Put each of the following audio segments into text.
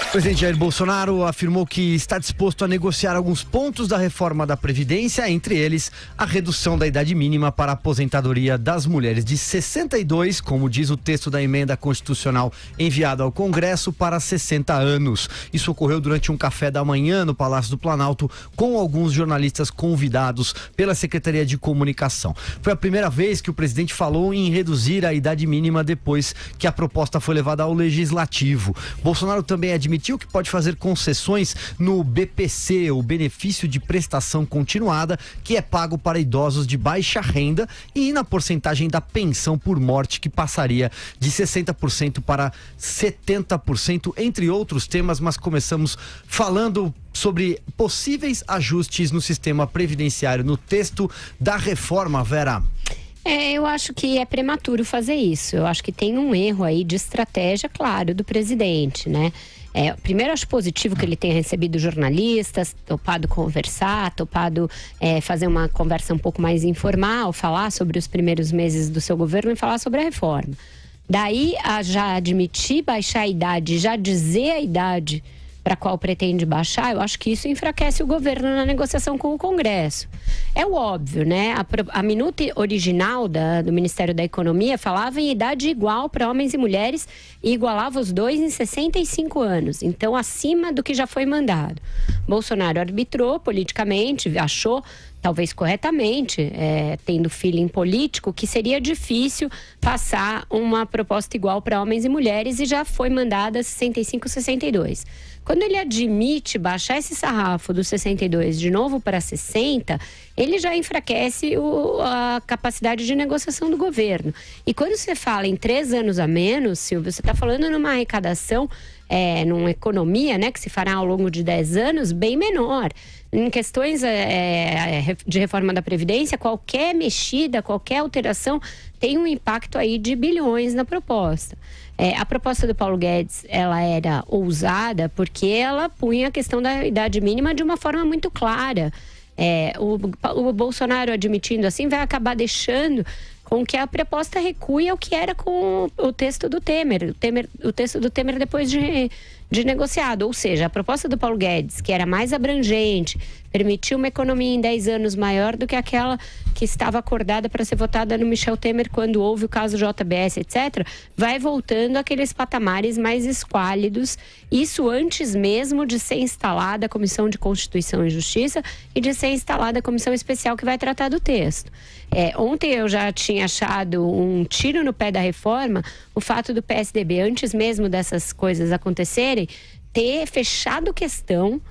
O presidente Jair Bolsonaro afirmou que está disposto a negociar alguns pontos da reforma da Previdência, entre eles a redução da idade mínima para a aposentadoria das mulheres de 62, como diz o texto da emenda constitucional enviada ao Congresso, para 60 anos. Isso ocorreu durante um café da manhã no Palácio do Planalto com alguns jornalistas convidados pela Secretaria de Comunicação. Foi a primeira vez que o presidente falou em reduzir a idade mínima depois que a proposta foi levada ao Legislativo. Bolsonaro também admitiu que pode fazer concessões no BPC, o benefício de prestação continuada, que é pago para idosos de baixa renda, e na porcentagem da pensão por morte, que passaria de 60% para 70%, entre outros temas. Mas começamos falando sobre possíveis ajustes no sistema previdenciário, no texto da reforma, Vera. Eu acho que é prematuro fazer isso. Eu acho que tem um erro aí de estratégia, claro, do presidente, né? Primeiro, acho positivo que ele tenha recebido jornalistas, topado conversar, topado fazer uma conversa um pouco mais informal, falar sobre os primeiros meses do seu governo e falar sobre a reforma. Daí, a já admitir baixar a idade, já dizer a idade para a qual pretende baixar, eu acho que isso enfraquece o governo na negociação com o Congresso. É o óbvio, né? A minuta original do Ministério da Economia falava em idade igual para homens e mulheres e igualava os dois em 65 anos. Então, acima do que já foi mandado. Bolsonaro arbitrou politicamente, achou, talvez corretamente, tendo feeling político, que seria difícil passar uma proposta igual para homens e mulheres, e já foi mandada 65, 62. Quando ele admite baixar esse sarrafo dos 62 de novo para 60, ele já enfraquece a capacidade de negociação do governo. E quando você fala em 3 anos a menos, Silvio, você está falando numa arrecadação, numa economia, né, que se fará ao longo de 10 anos, bem menor. Em questões de reforma da Previdência, qualquer mexida, qualquer alteração tem um impacto aí de bilhões na proposta. A proposta do Paulo Guedes, ela era ousada porque ela punha a questão da idade mínima de uma forma muito clara. O Bolsonaro admitindo assim vai acabar deixando com que a proposta recue ao que era com o texto do Temer. O texto do Temer depois de negociado. Ou seja, a proposta do Paulo Guedes, que era mais abrangente, permitiu uma economia em 10 anos maior do que aquela que estava acordada para ser votada no Michel Temer quando houve o caso JBS, etc., vai voltando àqueles patamares mais esquálidos, isso antes mesmo de ser instalada a Comissão de Constituição e Justiça e de ser instalada a Comissão Especial que vai tratar do texto. Ontem eu já tinha achado um tiro no pé da reforma o fato do PSDB, antes mesmo dessas coisas acontecerem, ter fechado questão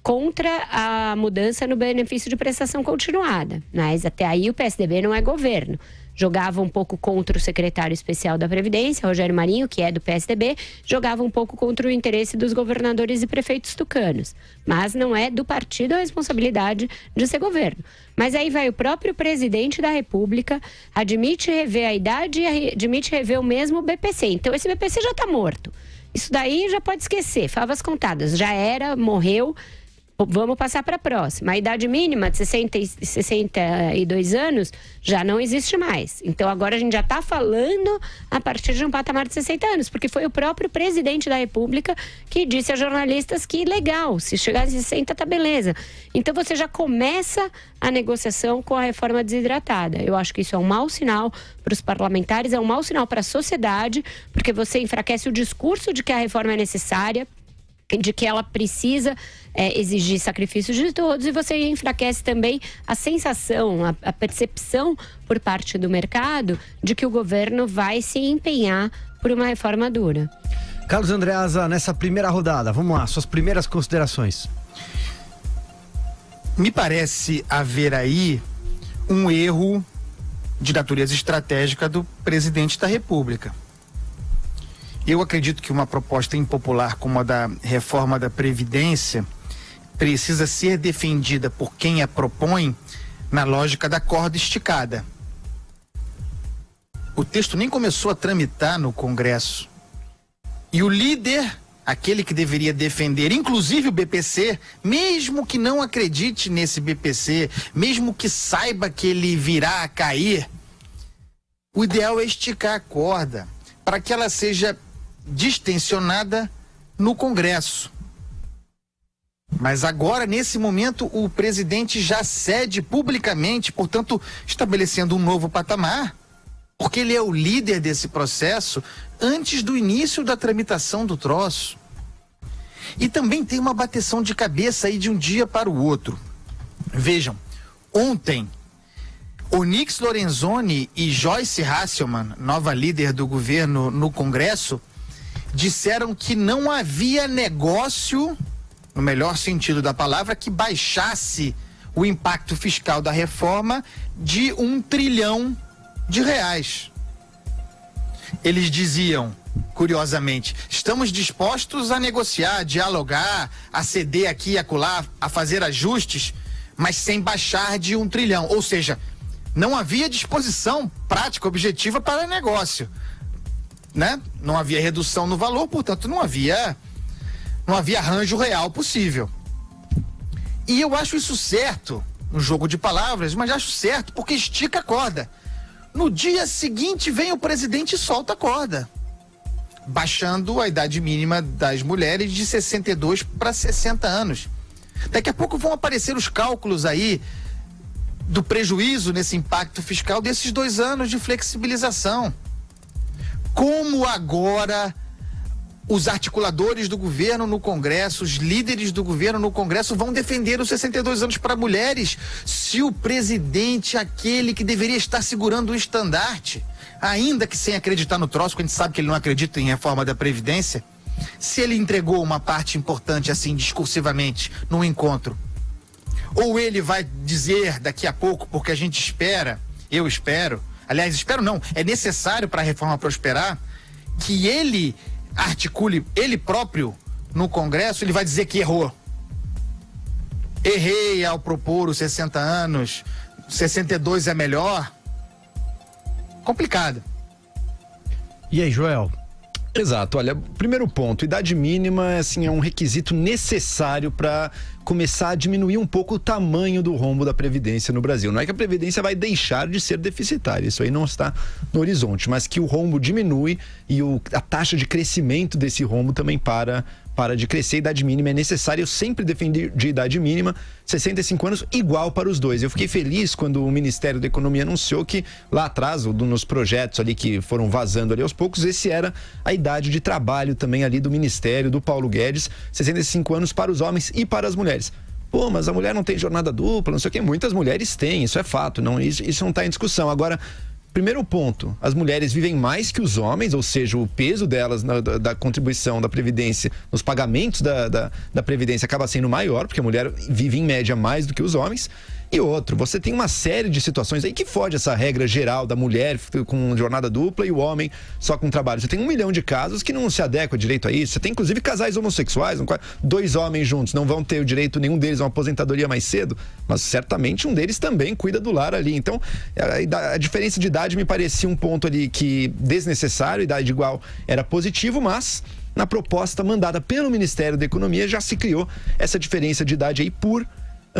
contra a mudança no benefício de prestação continuada. Mas até aí o PSDB não é governo. Jogava um pouco contra o secretário especial da Previdência, Rogério Marinho, que é do PSDB, jogava um pouco contra o interesse dos governadores e prefeitos tucanos. Mas não é do partido a responsabilidade de ser governo. Mas aí vai o próprio presidente da República, admite rever a idade e admite rever o mesmo BPC. Então esse BPC já está morto. Isso daí já pode esquecer, favas contadas. Já era, morreu. Vamos passar para a próxima. A idade mínima de 62 anos já não existe mais. Então agora a gente já está falando a partir de um patamar de 60 anos, porque foi o próprio presidente da República que disse a jornalistas que legal, se chegar a 60 tá beleza. Então você já começa a negociação com a reforma desidratada. Eu acho que isso é um mau sinal para os parlamentares, é um mau sinal para a sociedade, porque você enfraquece o discurso de que a reforma é necessária, de que ela precisa exigir sacrifícios de todos, e você enfraquece também a sensação, a percepção por parte do mercado de que o governo vai se empenhar por uma reforma dura. Carlos Andreasa, nessa primeira rodada, vamos lá, suas primeiras considerações. Me parece haver aí um erro de natureza estratégica do presidente da República. Eu acredito que uma proposta impopular como a da reforma da Previdência precisa ser defendida por quem a propõe na lógica da corda esticada. O texto nem começou a tramitar no Congresso. E o líder, aquele que deveria defender, inclusive o BPC, mesmo que não acredite nesse BPC, mesmo que saiba que ele virá a cair, o ideal é esticar a corda para que ela seja distensionada no Congresso. Mas agora, nesse momento, o presidente já cede publicamente, portanto, estabelecendo um novo patamar, porque ele é o líder desse processo antes do início da tramitação do troço. E também tem uma bateção de cabeça aí de um dia para o outro. Vejam, ontem, Onyx Lorenzoni e Joyce Hasselmann, nova líder do governo no Congresso, disseram que não havia negócio, no melhor sentido da palavra, que baixasse o impacto fiscal da reforma de R$1 trilhão. Eles diziam, curiosamente, estamos dispostos a negociar, a dialogar, a ceder aqui e acolá, a fazer ajustes, mas sem baixar de R$1 trilhão. Ou seja, não havia disposição prática, objetiva para negócio, né? Não havia redução no valor, portanto não havia arranjo real possível. E eu acho isso certo, um jogo de palavras, mas acho certo porque estica a corda. No dia seguinte vem o presidente e solta a corda, baixando a idade mínima das mulheres de 62 para 60 anos. Daqui a pouco vão aparecer os cálculos aí do prejuízo nesse impacto fiscal desses 2 anos de flexibilização. Como agora os articuladores do governo no Congresso, os líderes do governo no Congresso vão defender os 62 anos para mulheres, se o presidente, aquele que deveria estar segurando o estandarte, ainda que sem acreditar no troço, que a gente sabe que ele não acredita em reforma da Previdência, se ele entregou uma parte importante assim discursivamente num encontro, ou ele vai dizer daqui a pouco, porque a gente espera, eu espero, aliás, espero não, é necessário para a reforma prosperar, que ele articule, ele próprio, no Congresso, ele vai dizer que errou. Errei ao propor os 60 anos, 62 é melhor. Complicado. E aí, Joel? Exato, olha, primeiro ponto, idade mínima assim, é um requisito necessário para começar a diminuir um pouco o tamanho do rombo da Previdência no Brasil. Não é que a Previdência vai deixar de ser deficitária, isso aí não está no horizonte, mas que o rombo diminui e a taxa de crescimento desse rombo também para de crescer. A idade mínima é necessária. Eu sempre defendi de idade mínima 65 anos igual para os dois. Eu fiquei feliz quando o Ministério da Economia anunciou que lá atrás, nos projetos ali que foram vazando ali aos poucos, esse era a idade de trabalho também ali do Ministério, do Paulo Guedes, 65 anos para os homens e para as mulheres. Pô, mas a mulher não tem jornada dupla, não sei o que. Muitas mulheres têm, isso é fato, isso não está em discussão. Agora, primeiro ponto, as mulheres vivem mais que os homens, ou seja, o peso delas da contribuição da Previdência, nos pagamentos da Previdência acaba sendo maior, porque a mulher vive em média mais do que os homens. E outro, você tem uma série de situações aí que foge essa regra geral da mulher com jornada dupla e o homem só com trabalho. Você tem 1 milhão de casos que não se adequam direito a isso. Você tem inclusive casais homossexuais, 2 homens juntos, não vão ter o direito, nenhum deles, a uma aposentadoria mais cedo, mas certamente um deles também cuida do lar ali. Então, a diferença de idade me parecia um ponto ali que desnecessário, idade igual era positivo, mas na proposta mandada pelo Ministério da Economia já se criou essa diferença de idade aí por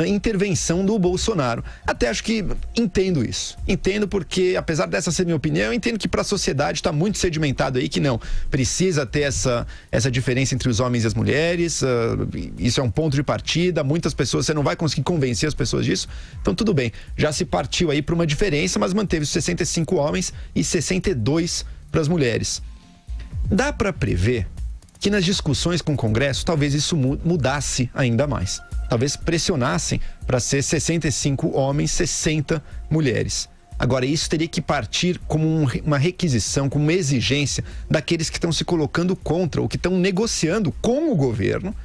intervenção do Bolsonaro. Até acho que entendo isso. Entendo porque, apesar dessa ser minha opinião, eu entendo que para a sociedade está muito sedimentado aí que não precisa ter essa diferença entre os homens e as mulheres. Isso é um ponto de partida. Muitas pessoas, você não vai conseguir convencer as pessoas disso. Então tudo bem. Já se partiu aí para uma diferença, mas manteve 65 homens e 62 para as mulheres. Dá para prever que nas discussões com o Congresso talvez isso mudasse ainda mais. Talvez pressionassem para ser 65 homens, 60 mulheres. Agora, isso teria que partir como uma requisição, como uma exigência daqueles que estão se colocando contra ou que estão negociando com o governo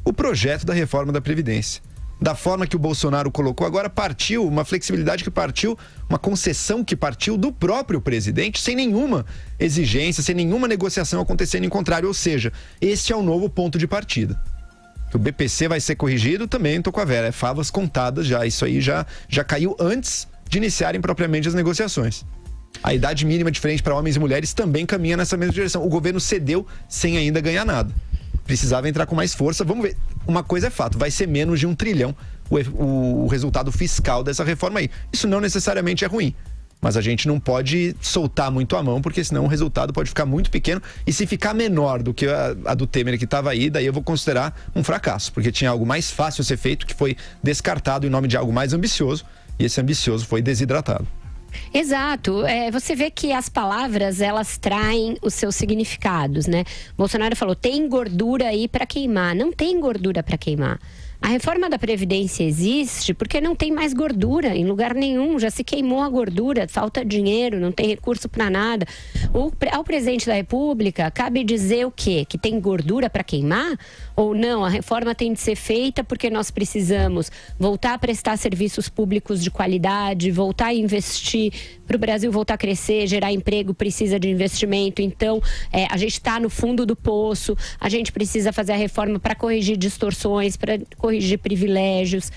o projeto da reforma da Previdência. Da forma que o Bolsonaro colocou, agora partiu uma flexibilidade que partiu, uma concessão que partiu do próprio presidente, sem nenhuma exigência, sem nenhuma negociação acontecendo em contrário. Ou seja, este é o novo ponto de partida. O BPC vai ser corrigido, também estou com a Vera, é favas contadas já, isso aí já caiu antes de iniciarem propriamente as negociações. A idade mínima diferente para homens e mulheres também caminha nessa mesma direção. O governo cedeu sem ainda ganhar nada. Precisava entrar com mais força, vamos ver. Uma coisa é fato, vai ser menos de R$1 trilhão o resultado fiscal dessa reforma aí. Isso não necessariamente é ruim. mas a gente não pode soltar muito a mão, porque senão o resultado pode ficar muito pequeno, e se ficar menor do que a do Temer que estava aí, daí eu vou considerar um fracasso, porque tinha algo mais fácil a ser feito, que foi descartado em nome de algo mais ambicioso, e esse ambicioso foi desidratado. Exato, você vê que as palavras, elas traem os seus significados, né? Bolsonaro falou, tem gordura aí para queimar. Não tem gordura para queimar. A reforma da Previdência existe porque não tem mais gordura em lugar nenhum, já se queimou a gordura, falta dinheiro, não tem recurso para nada. Ao presidente da República, cabe dizer o quê? Que tem gordura para queimar? Ou não, a reforma tem de ser feita porque nós precisamos voltar a prestar serviços públicos de qualidade, voltar a investir, para o Brasil voltar a crescer, gerar emprego, precisa de investimento. Então, a gente está no fundo do poço, a gente precisa fazer a reforma para corrigir distorções, para corrigir privilégios,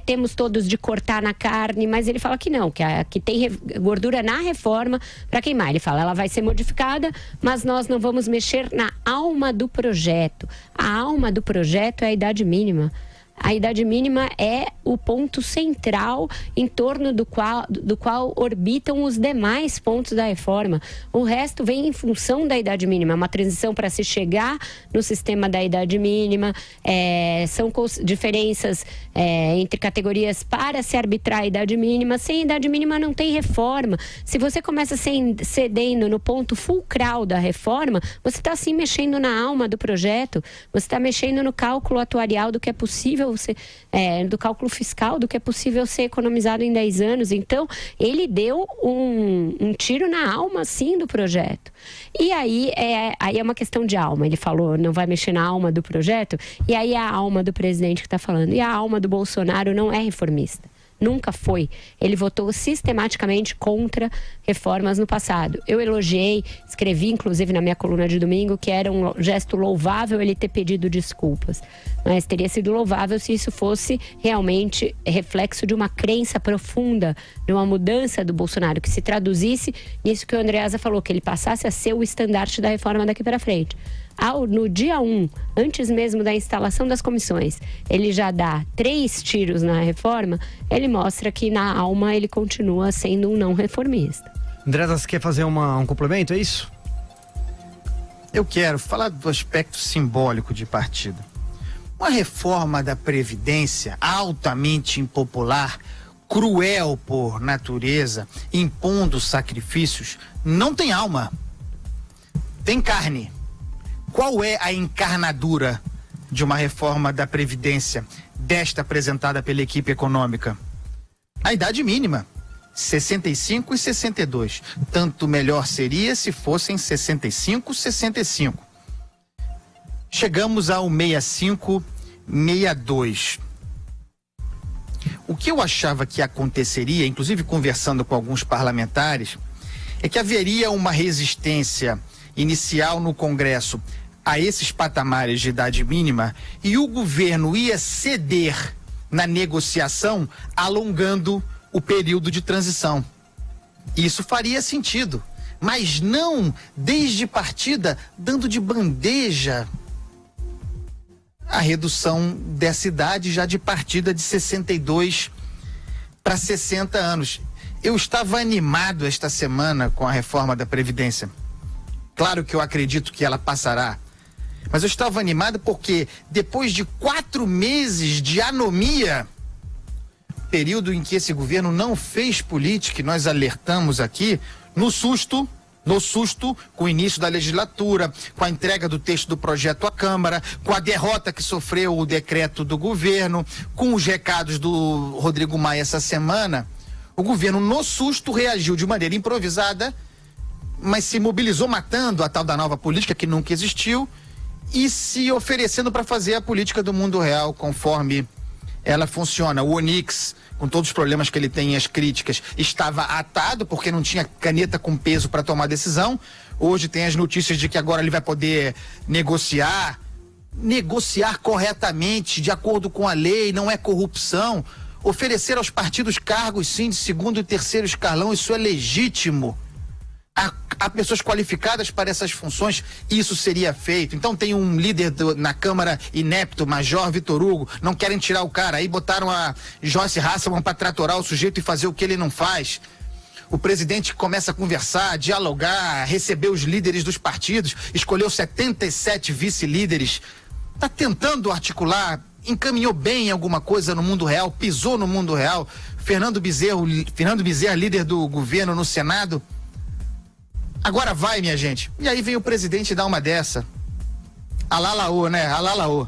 temos todos de cortar na carne, mas ele fala que não, que tem gordura na reforma para queimar. Ele fala, ela vai ser modificada, mas nós não vamos mexer na alma do projeto. A alma do projeto é a idade mínima. A idade mínima é o ponto central em torno do qual orbitam os demais pontos da reforma. O resto vem em função da idade mínima. Uma transição para se chegar no sistema da idade mínima. São diferenças entre categorias para se arbitrar a idade mínima. Sem idade mínima não tem reforma. Se você começa cedendo no ponto fulcral da reforma, você está sim mexendo na alma do projeto. Você está mexendo no cálculo atuarial do que é possível do cálculo fiscal, do que é possível ser economizado em 10 anos. Então, ele deu um tiro na alma, sim, do projeto. E aí é uma questão de alma. Ele falou, não vai mexer na alma do projeto, e aí é a alma do presidente que está falando. E a alma do Bolsonaro não é reformista. Nunca foi. Ele votou sistematicamente contra reformas no passado. Eu elogiei, escrevi inclusive na minha coluna de domingo que era um gesto louvável ele ter pedido desculpas. Mas teria sido louvável se isso fosse realmente reflexo de uma crença profunda, de uma mudança do Bolsonaro, que se traduzisse nisso que o Andreasa falou, que ele passasse a ser o estandarte da reforma daqui para frente. No dia 1, antes mesmo da instalação das comissões, ele já dá 3 tiros na reforma, ele mostra que na alma ele continua sendo um não reformista. André, você quer fazer um complemento, é isso? Eu quero falar do aspecto simbólico de partido. Uma reforma da Previdência altamente impopular, cruel por natureza, impondo sacrifícios, não tem alma, tem carne. Qual é a encarnadura de uma reforma da Previdência, desta apresentada pela equipe econômica? A idade mínima, 65 e 62. Tanto melhor seria se fossem 65, 65. Chegamos ao 65, 62. O que eu achava que aconteceria, inclusive conversando com alguns parlamentares, é que haveria uma resistência inicial no Congresso a esses patamares de idade mínima e o governo ia ceder na negociação, alongando o período de transição. Isso faria sentido, mas não desde partida dando de bandeja a redução dessa idade já de partida de 62 para 60 anos. Eu estava animado esta semana com a reforma da Previdência. Claro que eu acredito que ela passará, mas eu estava animado porque depois de 4 meses de anomia, período em que esse governo não fez política, e nós alertamos aqui, no susto, com o início da legislatura, com a entrega do texto do projeto à Câmara, com a derrota que sofreu o decreto do governo, com os recados do Rodrigo Maia essa semana, o governo, no susto, reagiu de maneira improvisada, mas se mobilizou matando a tal da nova política que nunca existiu e se oferecendo para fazer a política do mundo real conforme ela funciona. O Onix, com todos os problemas que ele tem e as críticas, estava atado porque não tinha caneta com peso para tomar decisão. Hoje tem as notícias de que agora ele vai poder negociar corretamente, de acordo com a lei, não é corrupção. Oferecer aos partidos cargos, sim, de segundo e terceiro escalão, isso é legítimo. Há pessoas qualificadas para essas funções, isso seria feito. Então tem um líder na Câmara inepto, Major Vitor Hugo, não querem tirar o cara, aí botaram a Joyce Hasselman para tratorar o sujeito e fazer o que ele não faz. o presidente começa a conversar, dialogar, receber os líderes dos partidos, escolheu 77 vice-líderes, está tentando articular, encaminhou bem alguma coisa no mundo real, pisou no mundo real. Fernando Bezerra, líder do governo no Senado. Agora vai, minha gente. E aí vem o presidente dar uma dessa. Alá laô, né? Alá laô.